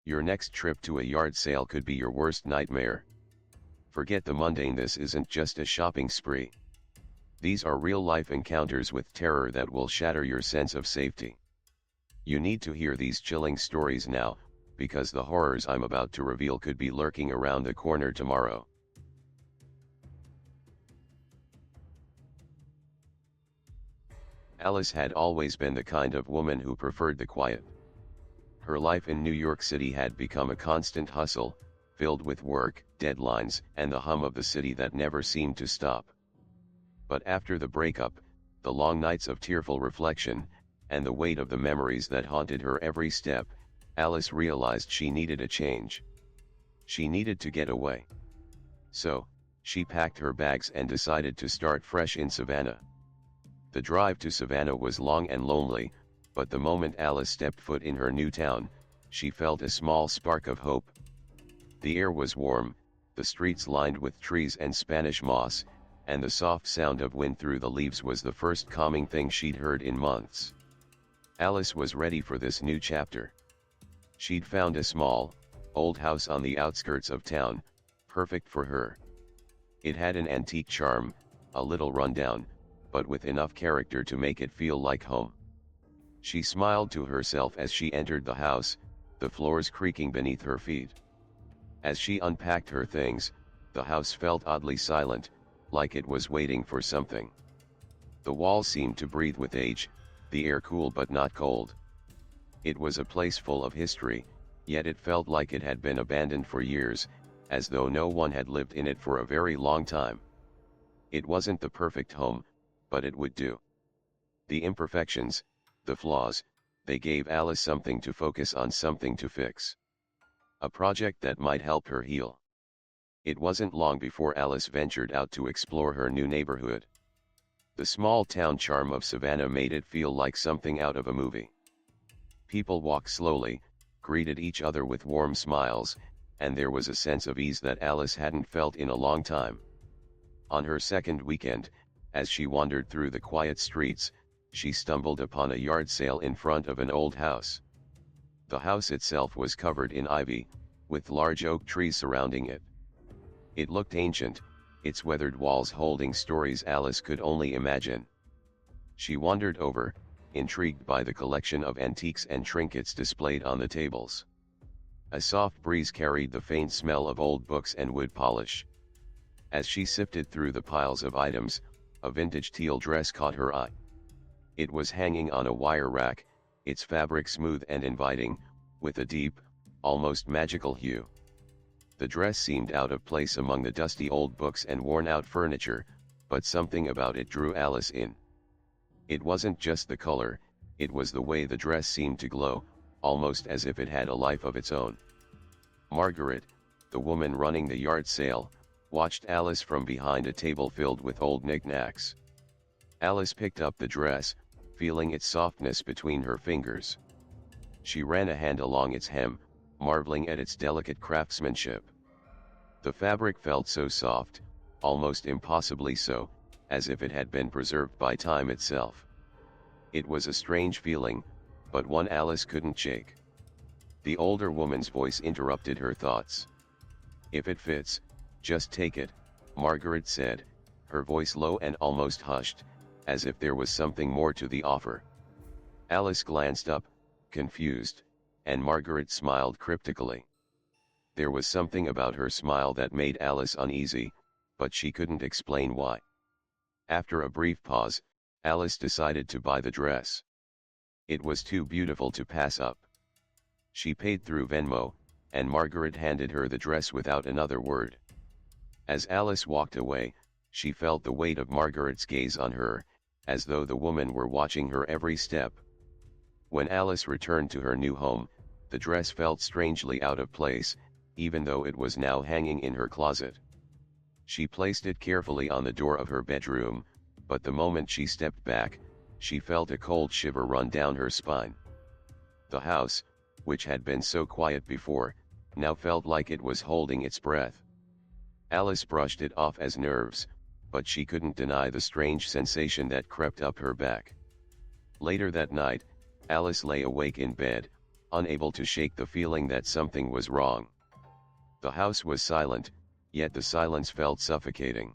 Your next trip to a yard sale could be your worst nightmare. Forget the mundane, this isn't just a shopping spree. These are real-life encounters with terror that will shatter your sense of safety. You need to hear these chilling stories now, because the horrors I'm about to reveal could be lurking around the corner tomorrow. Alice had always been the kind of woman who preferred the quiet. Her life in New York City had become a constant hustle, filled with work, deadlines, and the hum of the city that never seemed to stop. But after the breakup, the long nights of tearful reflection, and the weight of the memories that haunted her every step, Alice realized she needed a change. She needed to get away. So, she packed her bags and decided to start fresh in Savannah. The drive to Savannah was long and lonely, but the moment Alice stepped foot in her new town, she felt a small spark of hope. The air was warm, the streets lined with trees and Spanish moss, and the soft sound of wind through the leaves was the first calming thing she'd heard in months. Alice was ready for this new chapter. She'd found a small, old house on the outskirts of town, perfect for her. It had an antique charm, a little rundown, but with enough character to make it feel like home. She smiled to herself as she entered the house, the floors creaking beneath her feet. As she unpacked her things, the house felt oddly silent, like it was waiting for something. The walls seemed to breathe with age, the air cool but not cold. It was a place full of history, yet it felt like it had been abandoned for years, as though no one had lived in it for a very long time. It wasn't the perfect home, but it would do. The imperfections, the flaws, they gave Alice something to focus on, something to fix. A project that might help her heal. It wasn't long before Alice ventured out to explore her new neighborhood. The small town charm of Savannah made it feel like something out of a movie. People walked slowly, greeted each other with warm smiles, and there was a sense of ease that Alice hadn't felt in a long time. On her second weekend, as she wandered through the quiet streets, she stumbled upon a yard sale in front of an old house. The house itself was covered in ivy, with large oak trees surrounding it. It looked ancient, its weathered walls holding stories Alice could only imagine. She wandered over, intrigued by the collection of antiques and trinkets displayed on the tables. A soft breeze carried the faint smell of old books and wood polish. As she sifted through the piles of items, a vintage teal dress caught her eye. It was hanging on a wire rack, its fabric smooth and inviting, with a deep, almost magical hue. The dress seemed out of place among the dusty old books and worn-out furniture, but something about it drew Alice in. It wasn't just the color, it was the way the dress seemed to glow, almost as if it had a life of its own. Margaret, the woman running the yard sale, watched Alice from behind a table filled with old knickknacks. Alice picked up the dress, feeling its softness between her fingers. She ran a hand along its hem, marveling at its delicate craftsmanship. The fabric felt so soft, almost impossibly so, as if it had been preserved by time itself. It was a strange feeling, but one Alice couldn't shake. The older woman's voice interrupted her thoughts. "If it fits, just take it," Margaret said, her voice low and almost hushed, as if there was something more to the offer. Alice glanced up, confused, and Margaret smiled cryptically. There was something about her smile that made Alice uneasy, but she couldn't explain why. After a brief pause, Alice decided to buy the dress. It was too beautiful to pass up. She paid through Venmo, and Margaret handed her the dress without another word. As Alice walked away, she felt the weight of Margaret's gaze on her, as though the woman were watching her every step. When Alice returned to her new home, the dress felt strangely out of place, even though it was now hanging in her closet. She placed it carefully on the door of her bedroom, but the moment she stepped back, she felt a cold shiver run down her spine. The house, which had been so quiet before, now felt like it was holding its breath. Alice brushed it off as nerves, but she couldn't deny the strange sensation that crept up her back. Later that night, Alice lay awake in bed, unable to shake the feeling that something was wrong. The house was silent, yet the silence felt suffocating.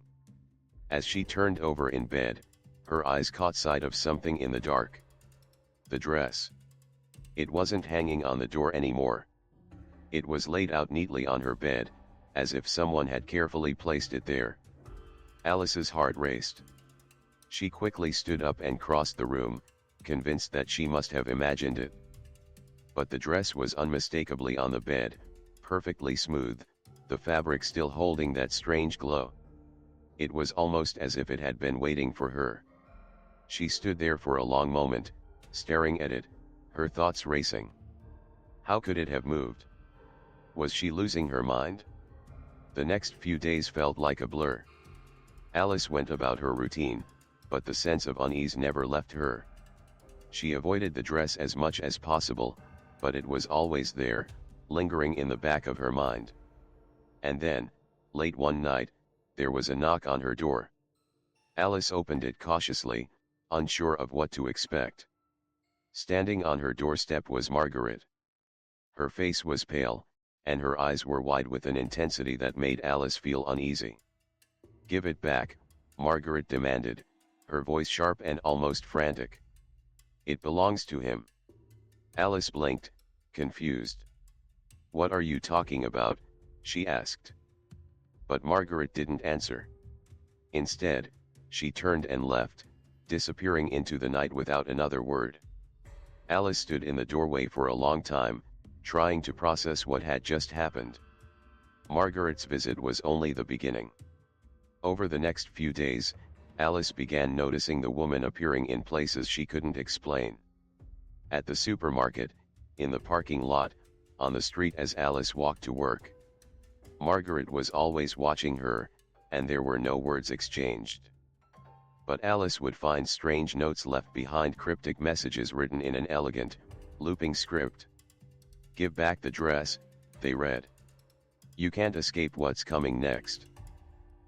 As she turned over in bed, her eyes caught sight of something in the dark. The dress. It wasn't hanging on the door anymore. It was laid out neatly on her bed, as if someone had carefully placed it there. Alice's heart raced. She quickly stood up and crossed the room, convinced that she must have imagined it. But the dress was unmistakably on the bed, perfectly smooth, the fabric still holding that strange glow. It was almost as if it had been waiting for her. She stood there for a long moment, staring at it, her thoughts racing. How could it have moved? Was she losing her mind? The next few days felt like a blur. Alice went about her routine, but the sense of unease never left her. She avoided the dress as much as possible, but it was always there, lingering in the back of her mind. And then, late one night, there was a knock on her door. Alice opened it cautiously, unsure of what to expect. Standing on her doorstep was Margaret. Her face was pale, and her eyes were wide with an intensity that made Alice feel uneasy. "Give it back," Margaret demanded, her voice sharp and almost frantic. "It belongs to him." Alice blinked, confused. "What are you talking about?" she asked. But Margaret didn't answer. Instead, she turned and left, disappearing into the night without another word. Alice stood in the doorway for a long time, trying to process what had just happened. Margaret's visit was only the beginning. Over the next few days, Alice began noticing the woman appearing in places she couldn't explain. At the supermarket, in the parking lot, on the street as Alice walked to work. Margaret was always watching her, and there were no words exchanged. But Alice would find strange notes left behind, cryptic messages written in an elegant, looping script. "Give back the dress," they read. "You can't escape what's coming next."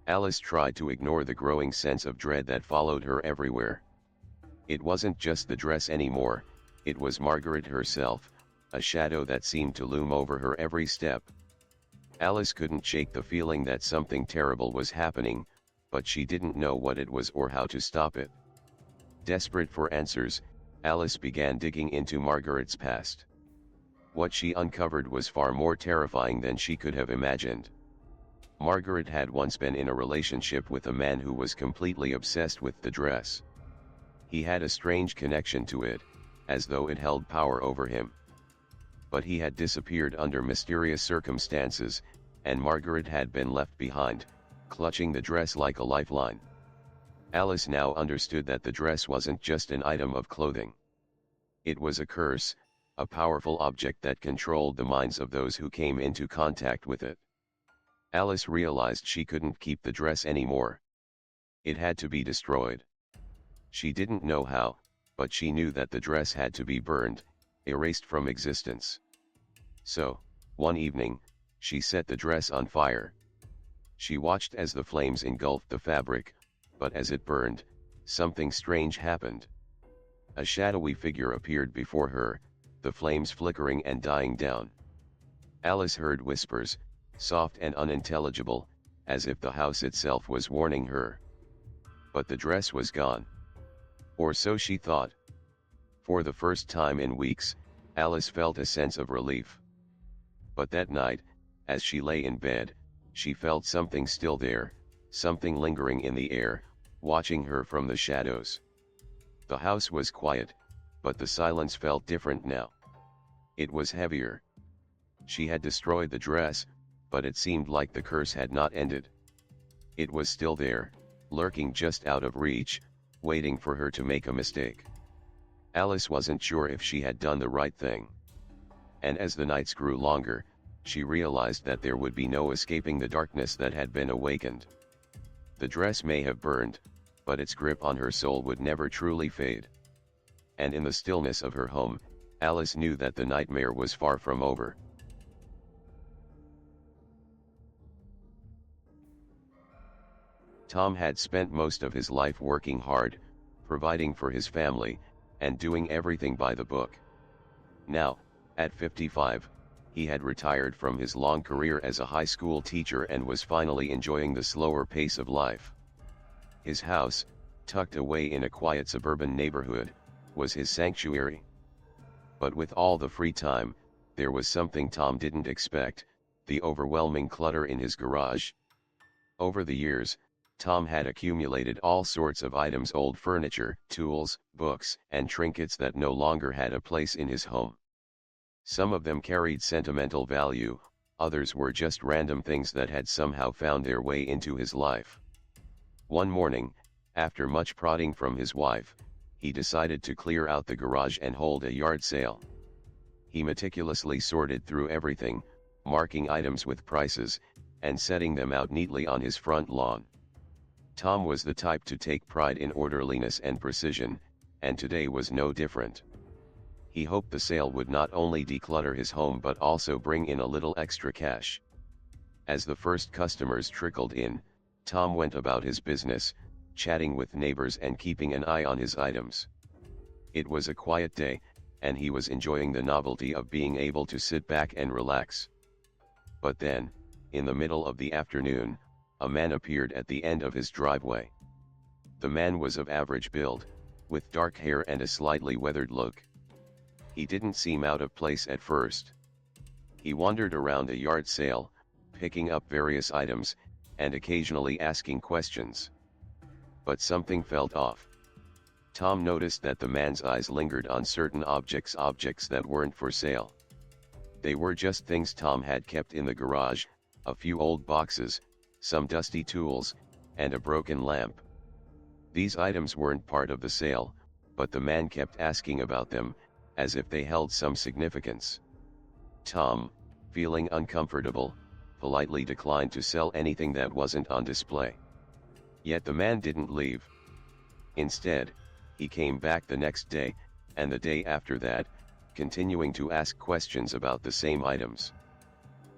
Alice tried to ignore the growing sense of dread that followed her everywhere. It wasn't just the dress anymore, it was Margaret herself, a shadow that seemed to loom over her every step. Alice couldn't shake the feeling that something terrible was happening, but she didn't know what it was or how to stop it. Desperate for answers, Alice began digging into Margaret's past. What she uncovered was far more terrifying than she could have imagined. Margaret had once been in a relationship with a man who was completely obsessed with the dress. He had a strange connection to it, as though it held power over him. But he had disappeared under mysterious circumstances, and Margaret had been left behind, clutching the dress like a lifeline. Alice now understood that the dress wasn't just an item of clothing. It was a curse, a powerful object that controlled the minds of those who came into contact with it. Alice realized she couldn't keep the dress anymore. It had to be destroyed. She didn't know how, but she knew that the dress had to be burned, erased from existence. So, one evening, she set the dress on fire. She watched as the flames engulfed the fabric, but as it burned, something strange happened. A shadowy figure appeared before her, the flames flickering and dying down. Alice heard whispers, soft and unintelligible, as if the house itself was warning her. But the dress was gone. Or so she thought. For the first time in weeks, Alice felt a sense of relief. But that night, as she lay in bed, she felt something still there, something lingering in the air, watching her from the shadows. The house was quiet, but the silence felt different now. It was heavier. She had destroyed the dress, but it seemed like the curse had not ended. It was still there, lurking just out of reach, waiting for her to make a mistake. Alice wasn't sure if she had done the right thing. And as the nights grew longer, she realized that there would be no escaping the darkness that had been awakened. The dress may have burned, but its grip on her soul would never truly fade. And in the stillness of her home, Alice knew that the nightmare was far from over. Tom had spent most of his life working hard, providing for his family, and doing everything by the book. Now, At 55, he had retired from his long career as a high school teacher and was finally enjoying the slower pace of life. His house, tucked away in a quiet suburban neighborhood, was his sanctuary. But with all the free time, there was something Tom didn't expect: the overwhelming clutter in his garage. Over the years, Tom had accumulated all sorts of items: old furniture, tools, books, and trinkets that no longer had a place in his home. Some of them carried sentimental value, others were just random things that had somehow found their way into his life. One morning, after much prodding from his wife, he decided to clear out the garage and hold a yard sale. He meticulously sorted through everything, marking items with prices, and setting them out neatly on his front lawn. Tom was the type to take pride in orderliness and precision, and today was no different. He hoped the sale would not only declutter his home but also bring in a little extra cash. As the first customers trickled in, Tom went about his business, chatting with neighbors and keeping an eye on his items. It was a quiet day, and he was enjoying the novelty of being able to sit back and relax. But then, in the middle of the afternoon, a man appeared at the end of his driveway. The man was of average build, with dark hair and a slightly weathered look. He didn't seem out of place at first. He wandered around the yard sale, picking up various items, and occasionally asking questions. But something felt off. Tom noticed that the man's eyes lingered on certain objects that weren't for sale. They were just things Tom had kept in the garage: a few old boxes, some dusty tools, and a broken lamp. These items weren't part of the sale, but the man kept asking about them, as if they held some significance. Tom, feeling uncomfortable, politely declined to sell anything that wasn't on display. Yet the man didn't leave. Instead, he came back the next day, and the day after that, continuing to ask questions about the same items.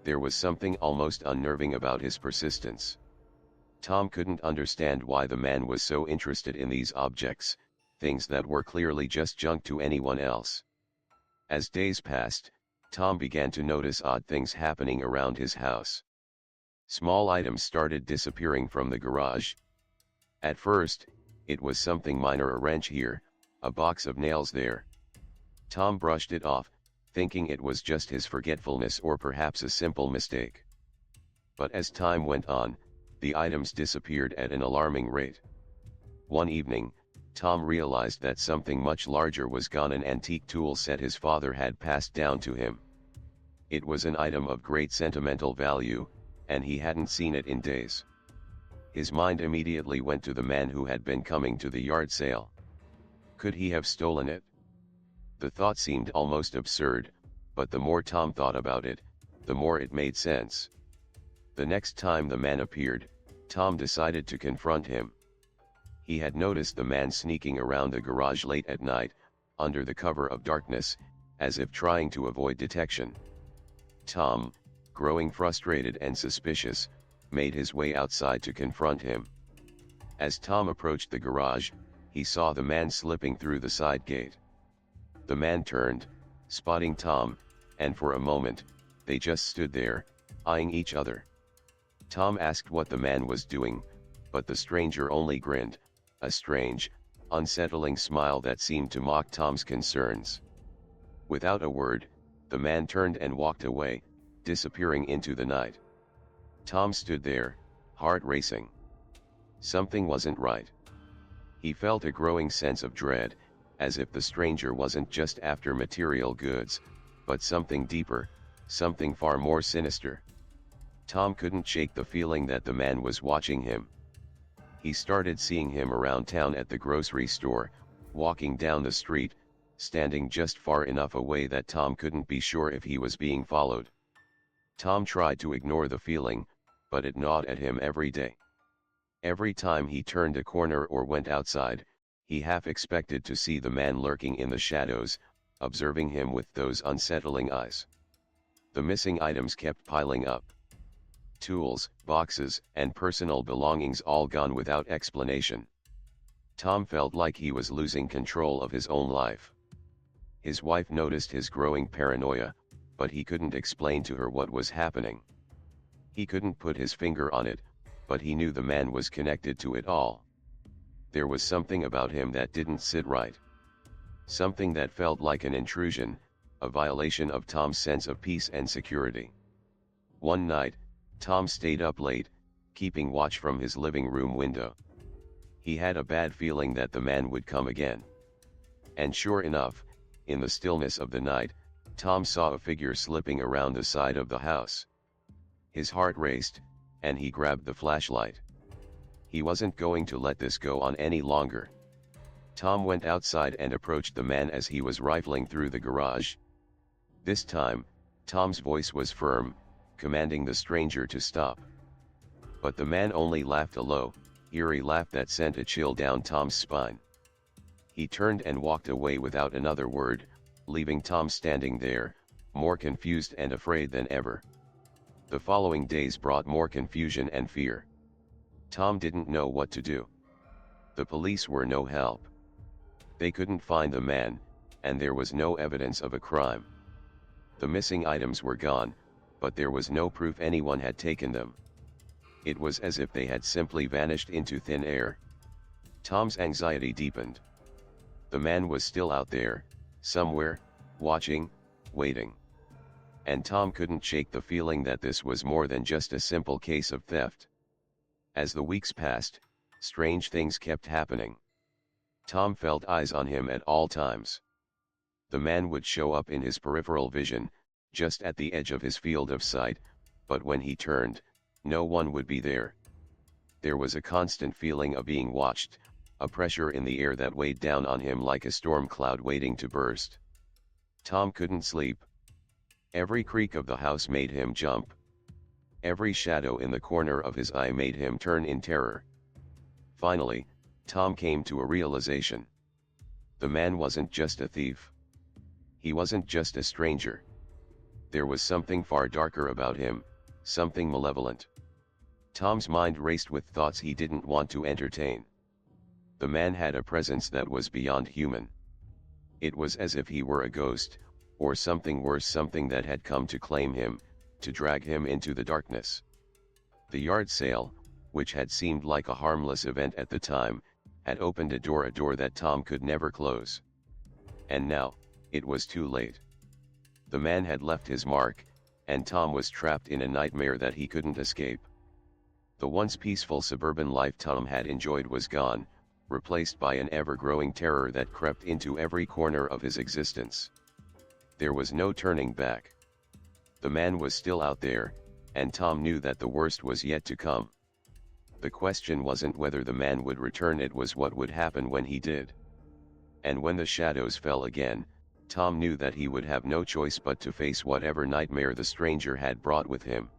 There was something almost unnerving about his persistence. Tom couldn't understand why the man was so interested in these objects, things that were clearly just junk to anyone else. As days passed, Tom began to notice odd things happening around his house. Small items started disappearing from the garage. At first, it was something minor: a wrench here, a box of nails there. Tom brushed it off, thinking it was just his forgetfulness or perhaps a simple mistake. But as time went on, the items disappeared at an alarming rate. One evening, Tom realized that something much larger was gone: an antique tool set his father had passed down to him. It was an item of great sentimental value, and he hadn't seen it in days. His mind immediately went to the man who had been coming to the yard sale. Could he have stolen it? The thought seemed almost absurd, but the more Tom thought about it, the more it made sense. The next time the man appeared, Tom decided to confront him. He had noticed the man sneaking around the garage late at night, under the cover of darkness, as if trying to avoid detection. Tom, growing frustrated and suspicious, made his way outside to confront him. As Tom approached the garage, he saw the man slipping through the side gate. The man turned, spotting Tom, and for a moment, they just stood there, eyeing each other. Tom asked what the man was doing, but the stranger only grinned, a strange, unsettling smile that seemed to mock Tom's concerns. Without a word, the man turned and walked away, disappearing into the night. Tom stood there, heart racing. Something wasn't right. He felt a growing sense of dread, as if the stranger wasn't just after material goods, but something deeper, something far more sinister. Tom couldn't shake the feeling that the man was watching him. He started seeing him around town, at the grocery store, walking down the street, standing just far enough away that Tom couldn't be sure if he was being followed. Tom tried to ignore the feeling, but it gnawed at him every day. Every time he turned a corner or went outside, he half expected to see the man lurking in the shadows, observing him with those unsettling eyes. The missing items kept piling up. Tools, boxes, and personal belongings all gone without explanation. Tom felt like he was losing control of his own life. His wife noticed his growing paranoia, but he couldn't explain to her what was happening. He couldn't put his finger on it, but he knew the man was connected to it all. There was something about him that didn't sit right. Something that felt like an intrusion, a violation of Tom's sense of peace and security. One night, Tom stayed up late, keeping watch from his living room window. He had a bad feeling that the man would come again. And sure enough, in the stillness of the night, Tom saw a figure slipping around the side of the house. His heart raced, and he grabbed the flashlight. He wasn't going to let this go on any longer. Tom went outside and approached the man as he was rifling through the garage. This time, Tom's voice was firm, commanding the stranger to stop. But the man only laughed a low, eerie laugh that sent a chill down Tom's spine. He turned and walked away without another word, leaving Tom standing there, more confused and afraid than ever. The following days brought more confusion and fear. Tom didn't know what to do. The police were no help. They couldn't find the man, and there was no evidence of a crime. The missing items were gone, but there was no proof anyone had taken them. It was as if they had simply vanished into thin air. Tom's anxiety deepened. The man was still out there, somewhere, watching, waiting. And Tom couldn't shake the feeling that this was more than just a simple case of theft. As the weeks passed, strange things kept happening. Tom felt eyes on him at all times. The man would show up in his peripheral vision, just at the edge of his field of sight, but when he turned, no one would be there. There was a constant feeling of being watched, a pressure in the air that weighed down on him like a storm cloud waiting to burst. Tom couldn't sleep. Every creak of the house made him jump. Every shadow in the corner of his eye made him turn in terror. Finally, Tom came to a realization. The man wasn't just a thief. He wasn't just a stranger. There was something far darker about him, something malevolent. Tom's mind raced with thoughts he didn't want to entertain. The man had a presence that was beyond human. It was as if he were a ghost, or something worse, something that had come to claim him, to drag him into the darkness. The yard sale, which had seemed like a harmless event at the time, had opened a door that Tom could never close. And now, it was too late. The man had left his mark, and Tom was trapped in a nightmare that he couldn't escape. The once peaceful suburban life Tom had enjoyed was gone, replaced by an ever-growing terror that crept into every corner of his existence. There was no turning back. The man was still out there, and Tom knew that the worst was yet to come. The question wasn't whether the man would return, it was what would happen when he did. And when the shadows fell again, Tom knew that he would have no choice but to face whatever nightmare the stranger had brought with him.